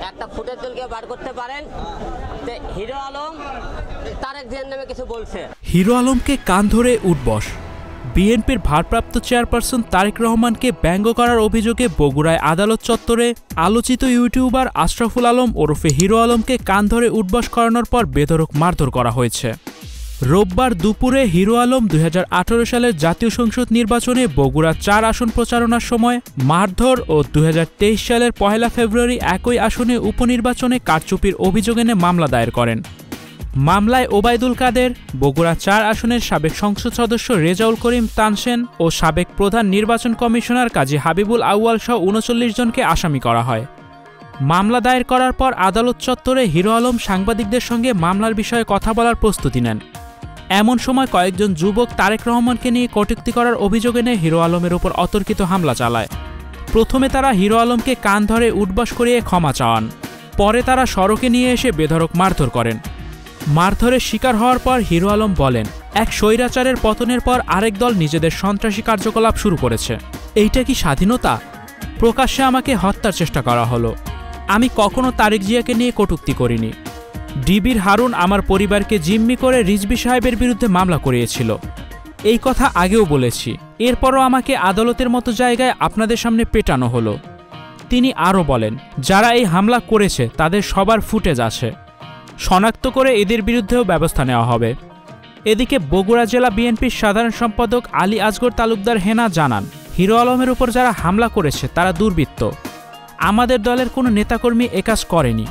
একটা ফুটেজ দলকে বার করতে পারেন যে হিরো আলম তারেক জিয়ার নামে কিছু বলছে। হিরো আলমকে কান ধরে উঠবস। বিএনপির ভারপ্রাপ্ত চেয়ারপারসন তারেক রহমানকে ব্যঙ্গ করার অভিযোগে বগুড়ায় আদালত চত্বরে আলোচিত ইউটিউবার আশরাফুল আলম ওরফে হিরো আলমকে কান ধরে উঠবস করানোর পর বেধড়ক মারধর করা হয়েছে। রোববার দুপুরে হিরো আলম 2018 সালের জাতীয় সংসদ নির্বাচনে বগুড়া 4 আসন প্রচারণার সময় মারধর ও 2023 সালের 1 ফেব্রুয়ারি একই আসনে উপনির্বাচনে কারচুপির অভিযোগ এনে মামলা দায়ের করেন। মামলায় ওবায়দুল কাদের, বগুড়া 4 আসনের সাবেক সংসদ সদস্য রেজাউল করিম তানসেন ও সাবেক প্রধান নির্বাচন কমিশনার কাজী হাবিবুল আউয়াল সহ 39 জনকে আসামি করা হয়। মামলা দায়ের করার পর আদালত চত্বরে হিরো আলম সাংবাদিকদের সঙ্গে মামলার বিষয়ে কথা বলার প্রস্তুতি নেন। এমন সময় কয়েকজন যুবক তারেক রহমানকে নিয়ে কটূক্তি করার অভিযোগ এনে হিরো আলমের উপর অতর্কিত হামলা চালায়। প্রথমে তারা হিরো আলমকে কান ধরে উঠবস করিয়ে ক্ষমা চাওয়ান। পরে তারা সড়কে নিয়ে এসে বেধড়ক মারধর করেন। মারধরের শিকার হওয়ার পর হিরো আলম বলেন, এক স্বৈরাচারের পতনের পর আরেক দল নিজেদের সন্ত্রাসী কার্যকলাপ শুরু করেছে। এইটা কি স্বাধীনতা? প্রকাশ্যে আমাকে হত্যার চেষ্টা করা হলো। আমি কখনো তারেক জিয়াকে নিয়ে কটূক্তি করিনি। ডিবির হারুন আমার পরিবারকে জিম্মি করে রিজভী সাহেবের বিরুদ্ধে মামলা করিয়েছিল। এই কথা আগেও বলেছি। এরপরও আমাকে আদালতের মতো জায়গায় আপনাদের সামনে পেটানো হলো। তিনি আরও বলেন, যারা এই হামলা করেছে তাদের সবার ফুটেজ আছে, শনাক্ত করে এদের বিরুদ্ধেও ব্যবস্থা নেওয়া হবে। এদিকে বগুড়া জেলা বিএনপির সাধারণ সম্পাদক আলী আসগর তালুকদার হেনা জানান, হিরো আলমের উপর যারা হামলা করেছে তারা দুর্বৃত্ত। আমাদের দলের কোনো নেতাকর্মী এ কাজ করেনি।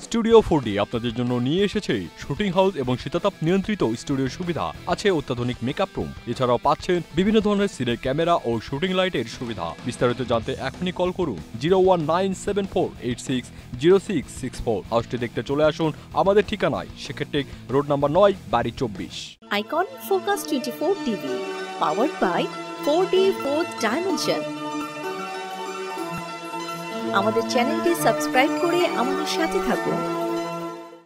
স্টুডিও 4D আপনাদের জন্য নিয়ে এসেছে শুটিং হাউস এবং শীতাতাপ নিয়ন্ত্রিত স্টুডিও সুবিধা, আছে অত্যাধুনিক মেকআপ রুম, এছাড়াও পাচ্ছেন বিভিন্ন ধরনের সিনের ক্যামেরা ও শুটিং লাইটের সুবিধা। বিস্তারিত জানতে এখনই কল করুন 01974860664। হাউসটি দেখতে চলে আসুন আমাদের ঠিকানায়, সেক্ষেত্রে রোড নাম্বার 9, বাড়ি 24। Icon focus 24 TV, powered by 4D 4th dimension. আমাদের চ্যানেলটি সাবস্ক্রাইব করে আমাদের সাথে থাকুন।